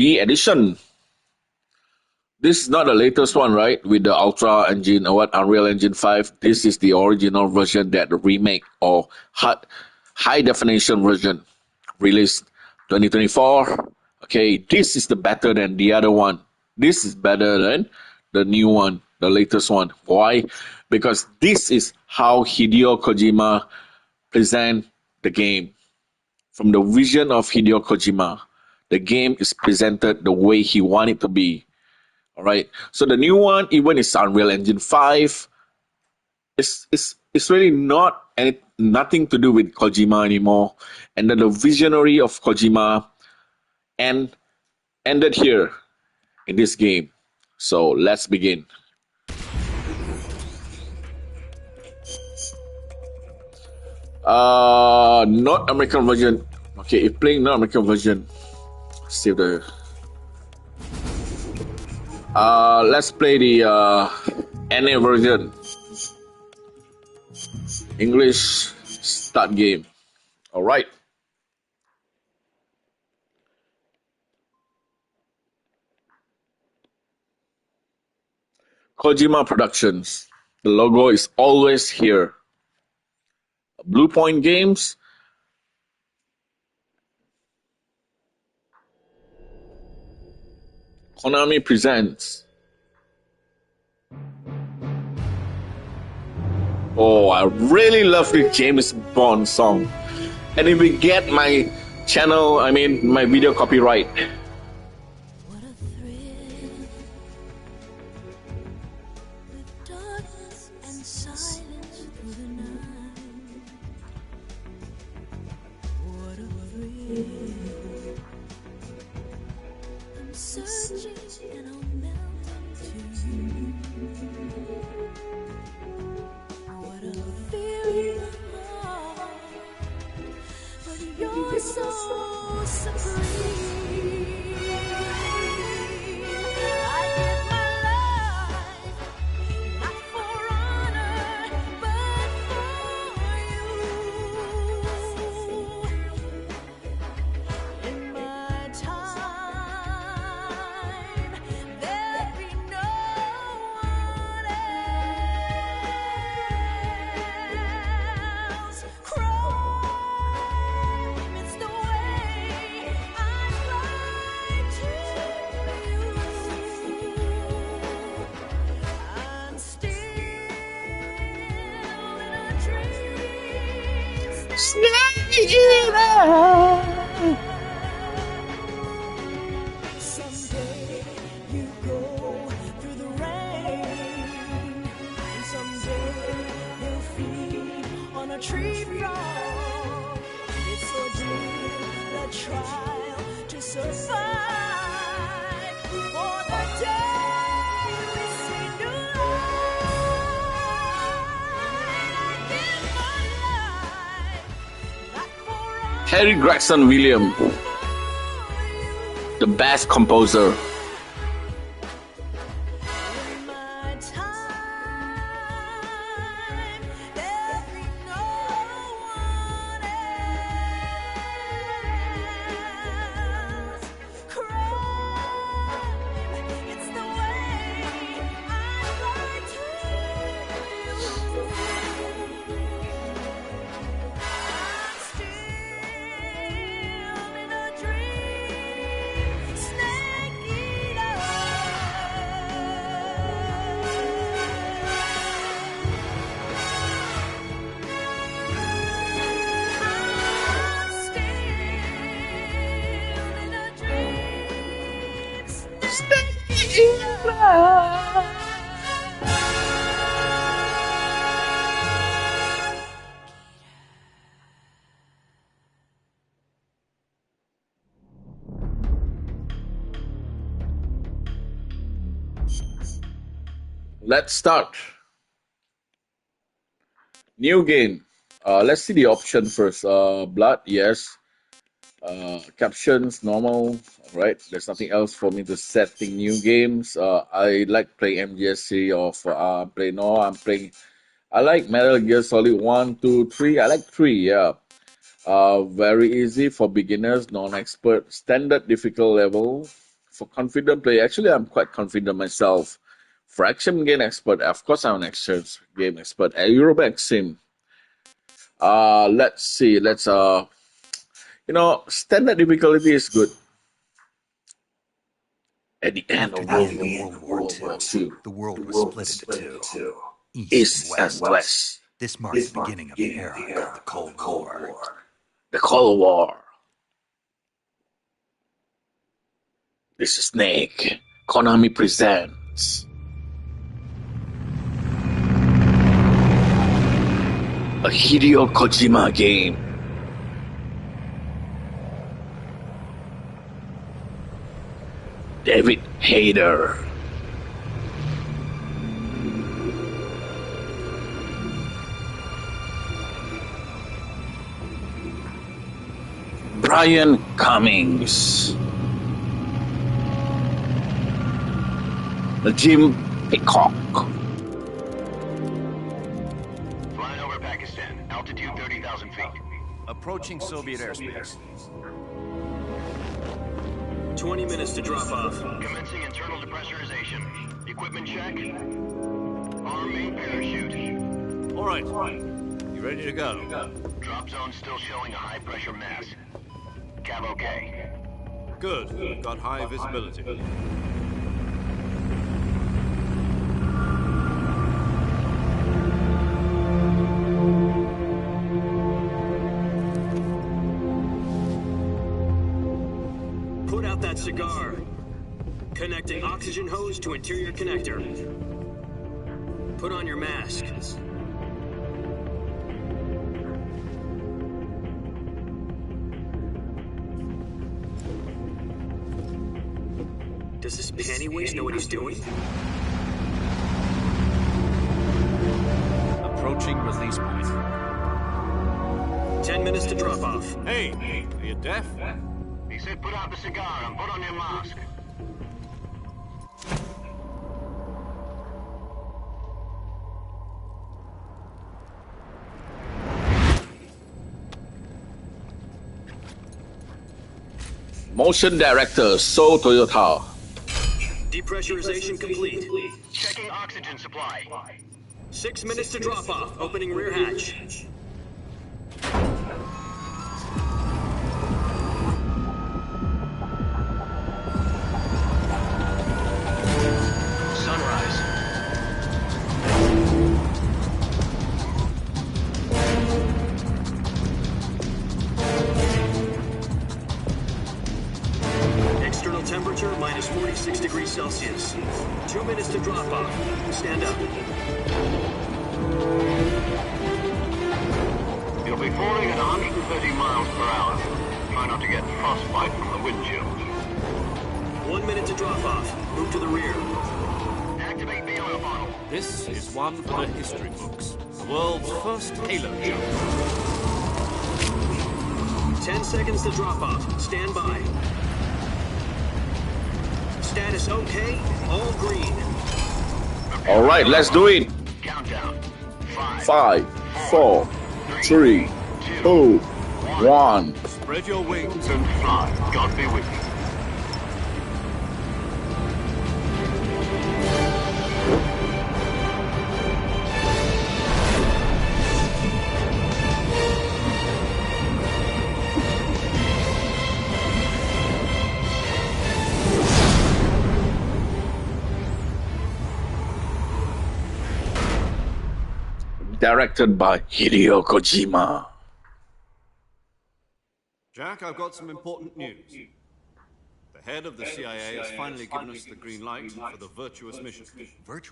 edition. This is not the latest one, right? With the Ultra Engine or what Unreal Engine 5. This is the original version, that the remake or high definition version released 2024. Okay, this is the better than the other one. This is better than the new one, the latest one. Why? Because this is how Hideo Kojima present the game. From the vision of Hideo Kojima, the game is presented the way he wanted it to be. All right. So the new one, even it's Unreal Engine 5, it's really nothing to do with Kojima anymore. And then the visionary of Kojima ended here in this game. So let's begin. North American version. Okay, if playing North American version, save the. Let's play the NA version. English start game. All right. Kojima Productions. The logo is always here. Blue Point Games. Konami presents. Oh, I really love the James Bond song. And if we get my channel, my video copyright. What a thrill, with darkness and silence through the night. What a thrill, I'm searching and I'll melt into you. What a feeling, but you're so supreme. I live my life not for honor, but for you. In my time, there'll be no one else. Crime, it's the way I lie to you. I'm still in a dream. Someday you go through the rain, and someday you'll feed on a tree frog. It's ordeal, the trial to survive. For the day we see new light, I give my life not for honor, Harry Gregson Williams, for you. the best composer. In my time, there'll be no one else. Crime, it's the way I lie to you. I'm still in a dream, snake eater. I'm still in a dream, snake eater. Let's start. New game. Let's see the option first. Blood, yes. Captions, normal. All right. There's nothing else for me to setting new games. I like playing MGS3 of play. No, I'm playing. I like Metal Gear Solid 1, 2, 3. I like 3. Yeah. Very easy for beginners, non-expert, standard difficult level. for confident player, actually, I'm quite confident myself. For action game expert, of course, I'm an action game expert. A Euroback sim. Let's see. Standard difficulty is good. At the end After of the end of World War II, the world was split into two, East and West. This marked the beginning of the era called the Cold War. The Cold War. This is Snake. Konami presents a Hideo Kojima game. David Hayter. Brian Cummings. Jim Peacock. Flying over Pakistan, altitude 30,000 feet. Approaching Soviet airspace. 20 minutes to drop off. Commencing internal depressurization. Equipment check. Arm main parachute. All right. You ready to go? Drop zone still showing a high pressure mass. Cav okay. Good. Got high visibility. Put out that cigar. Connecting oxygen hose to interior connector. Put on your mask. Does this panty waste know what he's doing? Approaching release point. 10 minutes to drop off. Hey, are you deaf? He said put out the cigar and put on your mask. Motion director So Toyota. Depressurization complete. Checking oxygen supply. 6 minutes to drop off. Opening rear hatch. Sunrise. External temperature minus 46 degrees Celsius. 2 minutes to drop off. Stand up. You'll be falling at 130 miles per hour. Try not to get frostbite from the windshield. 1 minute to drop off. Move to the rear. Activate the oil bottle. This is one for the history books. The world's first halo jump. 10 seconds to drop off. Stand by. Status okay. All green. All right, let's do it. Countdown. 5, 4, 3, 2, 1. Spread your wings And fly. God be with you. Directed by Hideo Kojima. Jack, I've got some important news. The head of the CIA has finally given us the green light for the virtuous mission.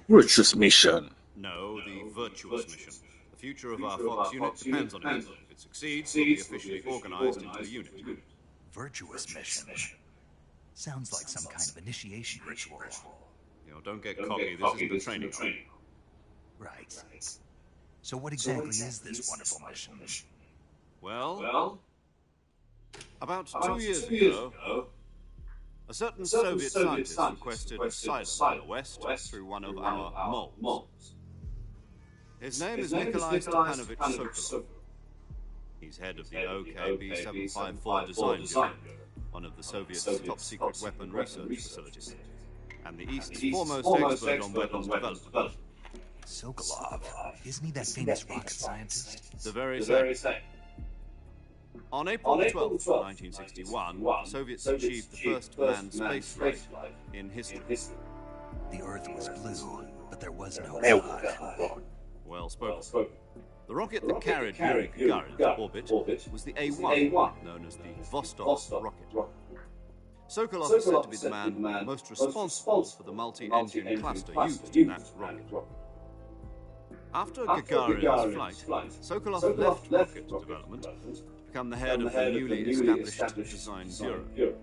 Virtuous mission. No, the virtuous mission. The future of our Fox unit depends on it. If it succeeds, we'll be officially organized into a unit. Virtuous mission. Sounds like some kind of initiation ritual. Don't get cocky. This isn't a training arm. Right. So what exactly is this wonderful mission? Well, about 2 years ago, a certain Soviet scientist requested asylum in the West through one of our moles. His name is Nikolai Stepanovich Sokolov. He's head of the OKB 754 design bureau. one of the Soviets' top-secret weapon research facilities, and the East's foremost expert on weapons development. Sokolov, isn't he that famous rocket scientist? The very same. On April 12, 1961, the Soviets achieved the first manned space flight in history. The Earth was blue, but there was no God. Well spoken. The rocket that carried Yuri Gagarin to orbit was the A-1, known as the Vostok rocket. Sokolov is said to be the man most responsible for the multi-engine cluster used in that rocket. After Gagarin's flight, Sokolov left rocket development to become the head of the newly established Design Bureau.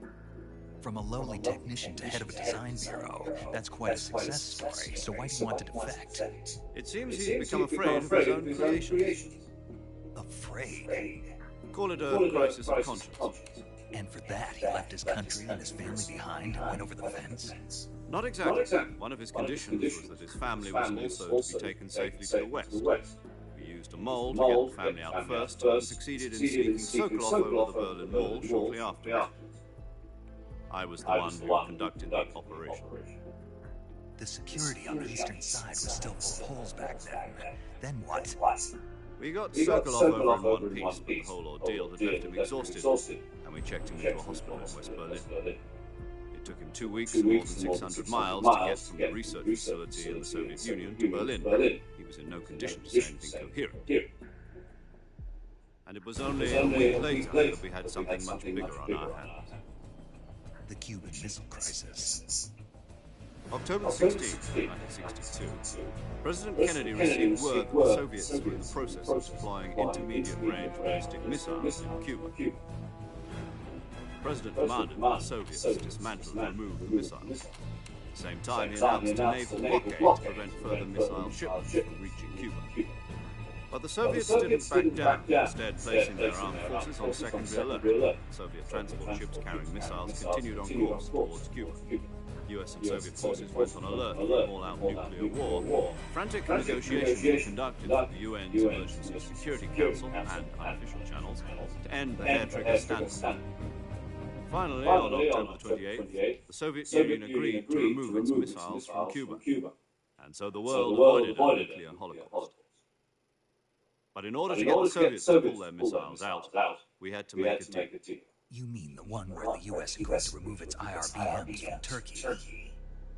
From a lowly technician to head of a design bureau, that's quite a success story, so why do you want to defect? It seems he's become afraid of his own creations. Afraid? Call it a crisis of conscience. And for that, he left his country and his family behind and went over the fence? Not exactly. One of his conditions was that his family was also to be taken safely to the west. We used a mole to get the family out first, and succeeded in sneaking Sokolov over the Berlin Wall shortly after. I was the one who conducted the operation. The security on the eastern side was still full of holes back then. Then what? We got Sokolov over in one piece, but the whole ordeal had left him exhausted, and we checked him into a hospital in West Berlin. It took him 2 weeks and more than 600 miles to get from the research facility in the Soviet Union to Berlin. He was in no condition to say anything coherent. And it was only a week later that we had something much bigger on our hands. The Cuban Missile Crisis. October 16, 1962, President Kennedy received word that the Soviets were in the process of deploying intermediate-range ballistic missiles in Cuba. The President demanded that the Soviets dismantle and remove the missiles. At the same time, he announced a naval blockade to prevent further missile shipments from reaching Cuba. But the Soviets didn't back down, instead placing their armed forces on secondary alert. Soviet transport ships carrying missiles continued on course towards Cuba. US and Soviet forces went on alert for an all-out nuclear war. Frantic negotiations were conducted with the UN's Emergency Security Council and unofficial channels to end the hair-trigger standoff. Finally, on October 28th, the Soviet Union agreed to remove its missiles from Cuba. And so the world avoided a nuclear holocaust. But in order to get the Soviets to pull their missiles out, we had to make a deal. You mean the one where the U.S. agreed to remove its IRBMs from Turkey?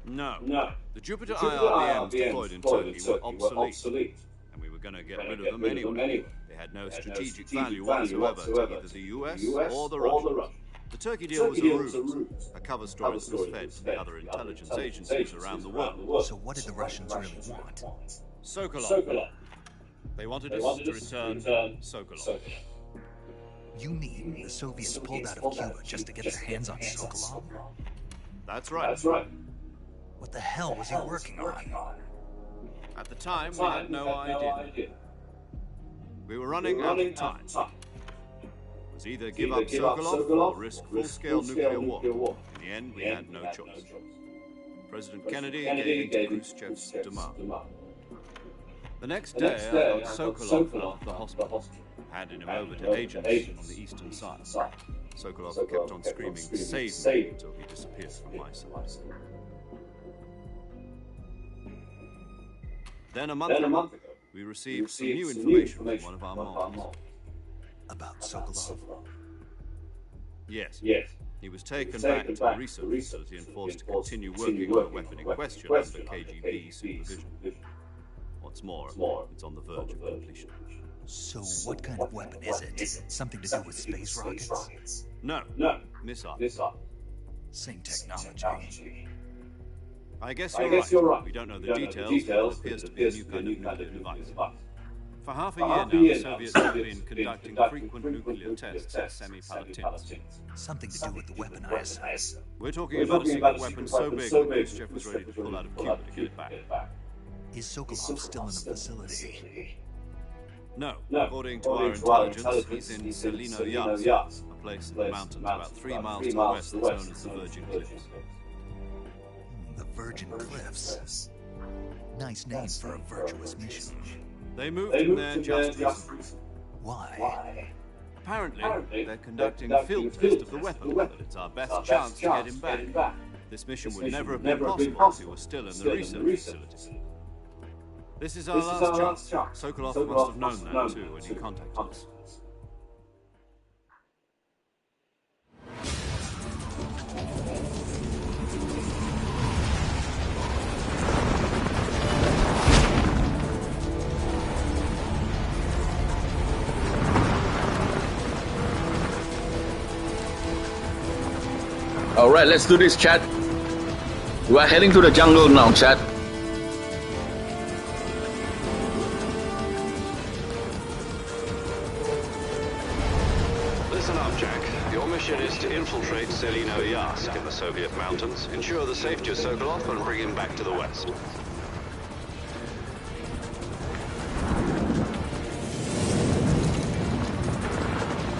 No. The Jupiter IRBMs deployed in Turkey were obsolete, and we were going to get rid of them anyway. They had no strategic value whatsoever to either the U.S. or the Russians. The Turkey deal was a ruse, a cover story that was fed to the other intelligence agencies around the world. So what did the Russians really want? Sokolov. They wanted us to return Sokolov. You mean the Soviets pulled out of Cuba just to get their hands on Sokolov? That's right. What the hell was he working on? At the time, we had no idea. We were running out of time. It was either give up Sokolov or risk full-scale nuclear war. In the end, we had no choice. President Kennedy gave in to Khrushchev's demand. The next day, I got Sokolov out of the hospital, handed him over to agents on the eastern side. Sokolov kept on screaming, "Save me," until he disappeared from my sight. Then a month ago, we received some new information from one of our moms. About Sokolov? Yes. He was taken back to the research facility and forced to continue working on the weapon in question under KGB supervision. What's more, it's on the verge of completion. So what kind of weapon is it? Something to do with space rockets? No. Missile. Same technology. I guess you're right. We don't know the details, but it appears to be a new kind of nuclear device. For half a year now, the Soviets have been conducting frequent nuclear tests at Semipalatinsk. Something to do with the weapon, I assume. We're talking about a secret weapon so big that Khrushchev was ready to pull out of Cuba to get it back. Is Sokolov still in the facility? No. According to our intelligence, he's in Selino Yaz, a place in the mountains about 3 miles to the west that's known as the Virgin Cliffs. The Virgin Cliffs. Nice name for a virtuous mission. They moved him there just recently. Why? apparently, they're conducting a field test of the weapon, but it's our best chance to get him back. This mission would never have been possible if he was still in the research facility. This is our last chance. Sokolov must have known that too when he contacted us. Alright, let's do this, chat. We are heading to the jungle now, chat. Listen up, Jack. Your mission is to infiltrate Selino Yask in the Soviet mountains, ensure the safety of Sokolov, and bring him back to the West.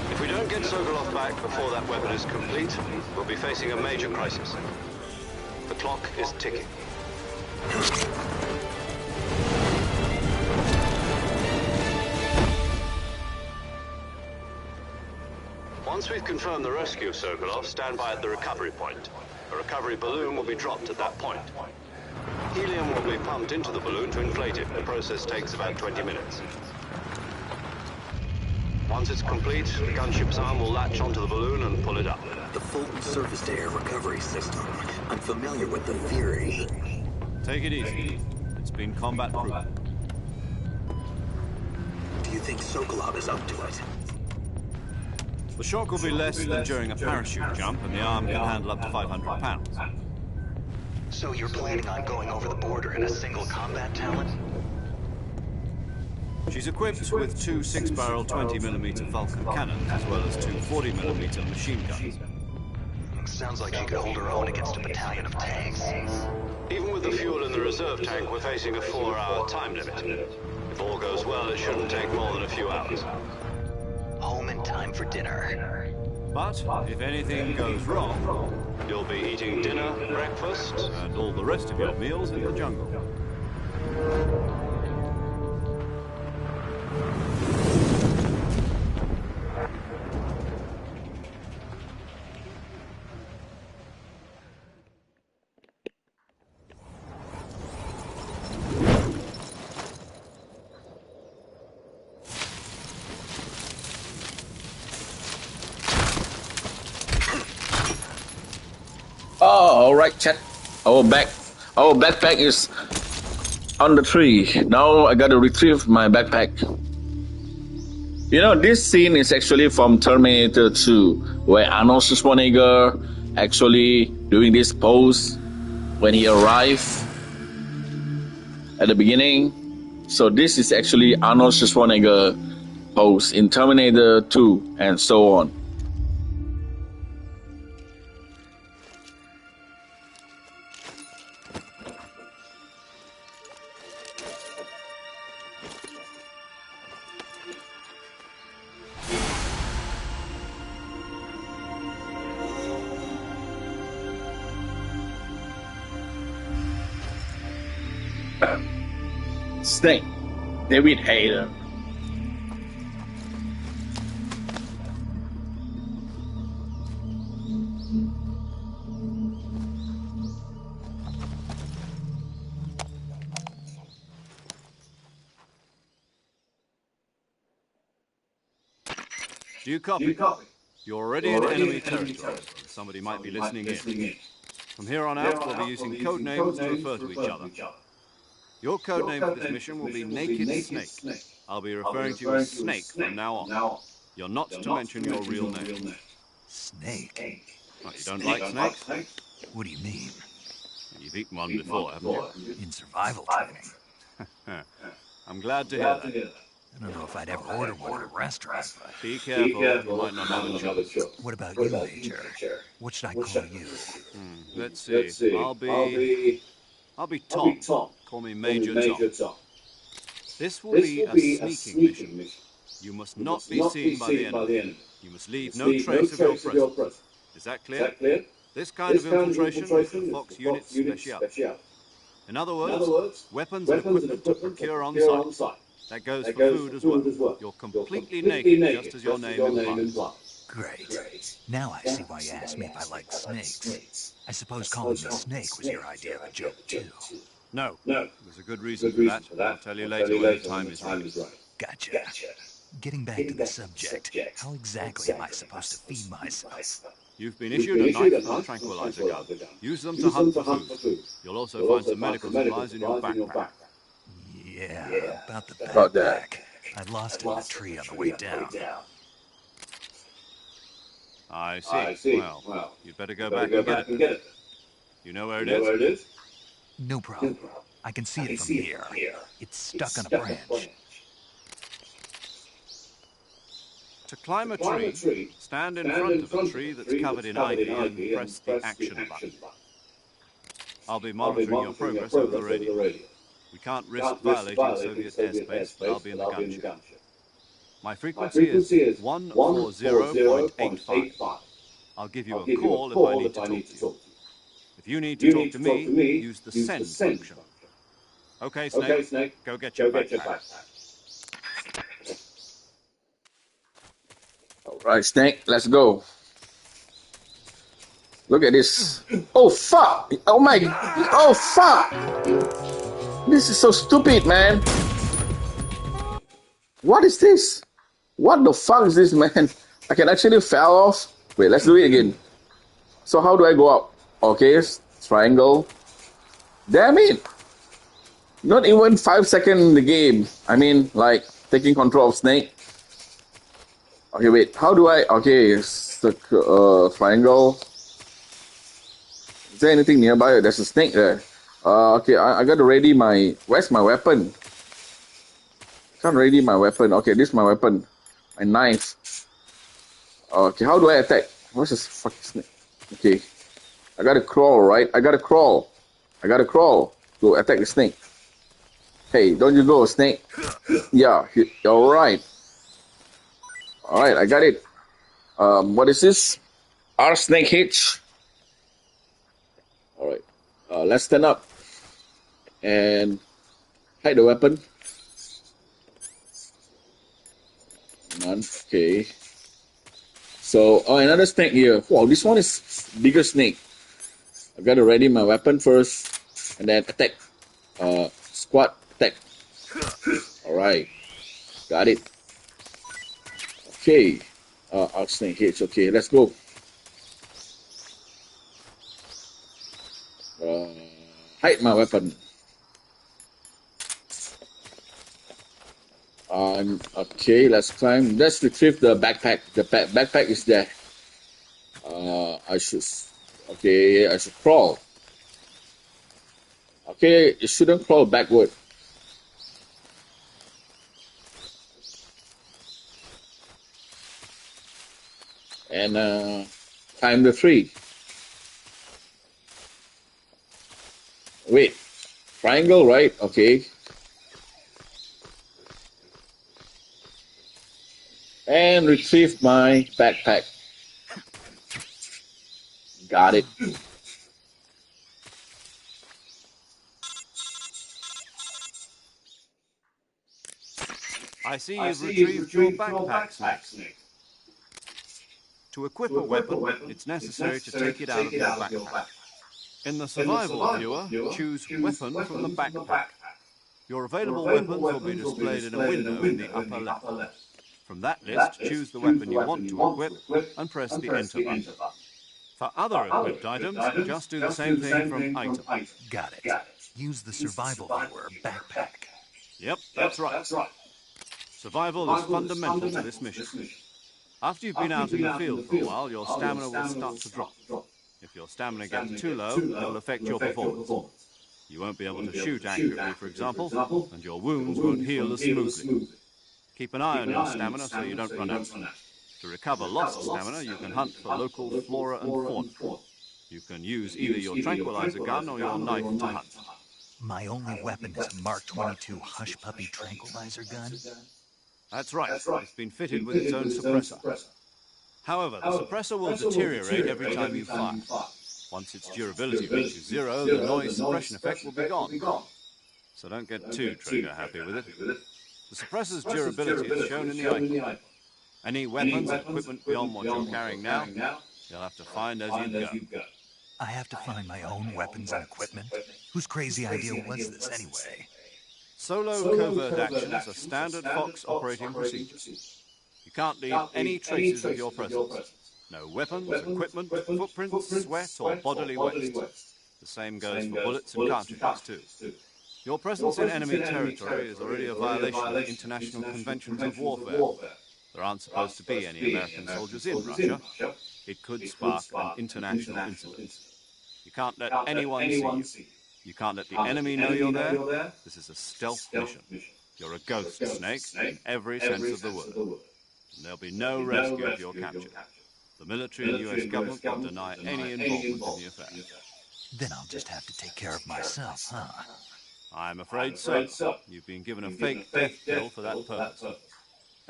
If we don't get Sokolov back before that weapon is complete, we'll be facing a major crisis. The clock is ticking. Once we've confirmed the rescue of Sokolov, stand by at the recovery point. A recovery balloon will be dropped at that point. Helium will be pumped into the balloon to inflate it. The process takes about 20 minutes. Once it's complete, the gunship's arm will latch onto the balloon and pull it up. The Fulton surface-to-air recovery system. I'm familiar with the theory. Take it easy. It's been combat-proven. Do you think Sokolov is up to it? The shock will be less than during a parachute jump, and the arm can handle up to 500 pounds. So you're planning on going over the border in a single combat talent? She's equipped with two 6-barrel 20mm Vulcan cannons, as well as two 40mm machine guns. Sounds like she could hold her own against a battalion of tanks. Even with the fuel in the reserve tank, we're facing a 4-hour time limit. If all goes well, it shouldn't take more than a few hours. Home in time for dinner. But if anything goes wrong, You'll be eating dinner, breakfast, and all the rest of your meals in the jungle. Oh, alright, chat. Our backpack is on the tree. Now I gotta retrieve my backpack. You know, this scene is actually from Terminator 2, where Arnold Schwarzenegger actually doing this pose when he arrived at the beginning. So this is actually Arnold Schwarzenegger pose in Terminator 2 and so on. Snake, David Hayter. Do you copy? You're already in enemy territory. Somebody might be listening in. From here on out, we'll be using code names to refer to each other. Your code name for this mission will be Naked Snake. I'll be referring to you as Snake from now on. You're not to mention your real name. Snake? Oh, you don't like snakes? What do you mean? You've eaten one before, haven't you? In survival training? I'm glad to hear that. I don't know if I'd ever order one at a restaurant, but Be careful, you might not have a choice. what about you, Major? What should I call you? Let's see. I'll be Tom. Call me Major Tom. This will be a sneaking mission. You must not be seen by the enemy. You must leave no trace of your presence. Is that clear? This kind of infiltration is the Fox Unit Special. In other words, weapons and equipment to procure on site. That goes for food as well. You're completely naked, just as your name implies. Great. Now I see why you asked me if I like snakes. I suppose calling me Snake was your idea of a joke, too. No, there's a good reason for that. I'll tell you later when the time is right. Gotcha. Getting back to the subject, how exactly am I supposed to feed myself? You've been issued a knife and a tranquilizer gun. Use them to hunt for food. You'll also find some medical supplies in your backpack. Yeah, about the About that. backpack. I lost it in a tree on the way down. I see. Well, you'd better go back and get it then. You know where it is? No problem. I can see it from here. It's stuck on a branch. To climb a tree, stand in front of a tree that's covered in ivy and press the action button. I'll be monitoring your progress over the radio. We can't risk violating Soviet airspace, but I'll be in the gunship. My frequency is 140.85. I'll give you a call if I need to talk to you. If you need to talk to me, use the send function. Okay, Snake, go get your backpack. All right, Snake, let's go. Look at this. Oh, fuck. Oh, my. Oh, fuck. This is so stupid, man. What is this? What the fuck is this, man? I can actually fell off. Wait, let's do it again. So how do I go up? Okay, triangle. Damn it. Not even 5 seconds in the game. I mean, like, taking control of Snake. Okay, wait. How do I... Okay, triangle. Is there anything nearby? There's a snake there. Okay, I got to ready my... Where's my weapon? Can't ready my weapon. Okay, this is my weapon. My knife. Okay, how do I attack? What's this fucking snake? Okay. I gotta crawl, right? I gotta crawl to attack the snake. Hey, don't you go, snake. Yeah, alright. Alright, I got it. What is this? R snake hitch. Alright. Let's stand up. And hide the weapon. None. Okay. So, another snake here. Wow, this one is bigger snake. I gotta ready my weapon first, and then attack. Squat attack. Alright. Got it. Okay. Our snake hitch. Okay, let's go. Hide my weapon. Okay, let's climb. Let's retrieve the backpack. The backpack is there. I should crawl. Okay, it shouldn't crawl backward. And climb the tree. Wait, triangle, right? Okay. And retrieve my backpack. Got it. I see you've retrieved your backpack, Snake. To equip a weapon, it's necessary to take it out of your backpack. In the survival viewer, choose Weapon from the backpack. Your available weapons will be displayed in a window in the upper left. From that list, choose the weapon you want to equip and press the Enter button. For other equipped items, just do the same thing from Item. Got it. Use the survival viewer backpack. Yep, that's right. Survival is fundamental to this mission. After you've been out in the field for a while, your stamina will start to drop. If your stamina gets too low, it will affect your performance. You won't be able to shoot accurately, for example, and your wounds won't heal as smoothly. Keep an eye on your stamina so you don't run out. To recover lost stamina, you can hunt for local flora and fauna. You can use either your tranquilizer gun or your knife to hunt. My only weapon is a Mark 22 Hush Puppy tranquilizer gun? That's right. It's been fitted with its own suppressor. However, the suppressor will deteriorate every time you fire. Once its durability reaches 0, the noise suppression effect will be gone. So don't get too trigger happy with it. The suppressor's durability is shown in the icon. Any weapons and equipment beyond what you're carrying now, you'll have to find as you go. I have to find my own weapons and equipment? Whose crazy idea was this anyway? Solo covert actions are standard Fox operating procedures. You can't leave any traces of your presence. No weapons, equipment, footprints, sweat, or bodily waste. The same goes for bullets and cartridges, too. Your presence in enemy territory is already a violation of international conventions of warfare. There aren't supposed to be any American soldiers in Russia. It could spark an international incident. You can't let anyone see you. You can't let the enemy know you're there. This is a stealth mission. You're a ghost, Snake, in every sense of the word. And there'll be no rescue if you're captured. The military and US government will deny any involvement in the affair. Then I'll just have to take care of myself, huh? I'm afraid so. You've been given a fake death pill for that purpose.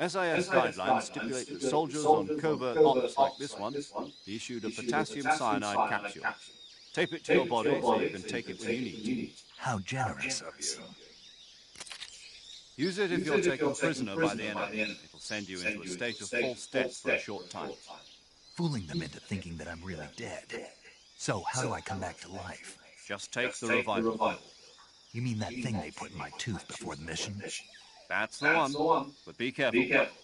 SIS guidelines stipulate that soldiers on covert ops like this one be issued a potassium cyanide capsule. Tape it to your body so you can take it when you need to. How generous of you. Use it if you're taken prisoner by the enemy. It'll send you into a state of false death for a short time. Fooling them into thinking that I'm really dead. So, how do I come back to life? Just take the revival pill. You mean that thing they put in my tooth before the mission? That's the one. But be careful.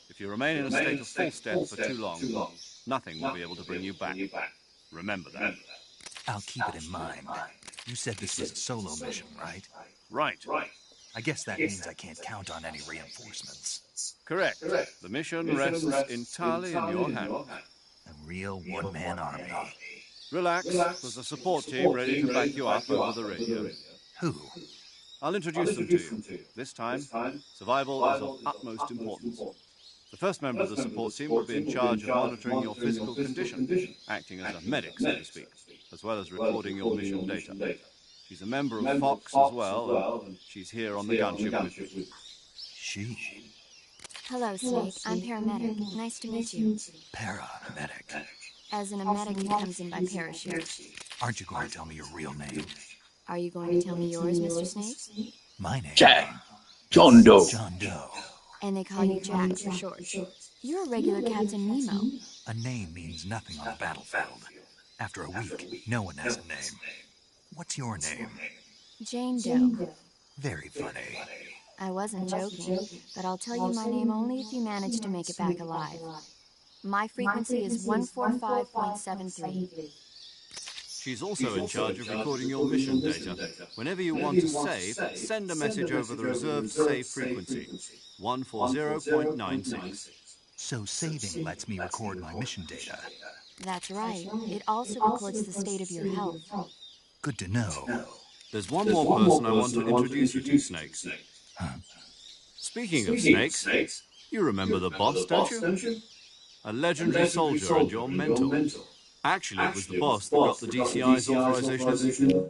If you remain in a state of false death for too long, nothing will be able to bring you back. Remember that. I'll keep it in mind. You said this was a solo mission, right? Right. I guess that means I can't count on any reinforcements. Correct. The mission rests entirely in your hands. A real one-man army. Relax. There's a support team ready to back you up over the radio. Who? I'll introduce them to you. This time, survival is of utmost importance. The first member of the support team will be in charge of monitoring your physical condition, acting as a medic, so to speak, as well as recording your mission data. She's a member of Fox as well, and she's here on the gunship with you. She? Hello, Snake. I'm paramedic. Nice to meet you. Paramedic. As in a medic who comes in by parachute. Aren't you going to tell me your real name? Are you going to tell me yours, Mr. Snake? My name? Jack. John Doe. John Doe. And they call you Jack for short. You're a regular Captain Nemo. A name means nothing on the battlefield. After a week, no one has a name. What's your name? Jane Doe. Very funny. I wasn't joking, but I'll tell you my name only if you manage to make it back alive. My frequency is 145.73. She's also in charge of recording your mission data. Whenever you want to save, send a message over the reserved save frequency, 140.96. So saving lets me record my mission data. That's right. It also records the state of your health. Good to know. There's one more person I want to introduce you to, Snakes. Huh? Speaking of Snakes, you remember the boss, don't you? A legendary soldier and your mentor. Actually, it was the boss that got the DCI's authorization.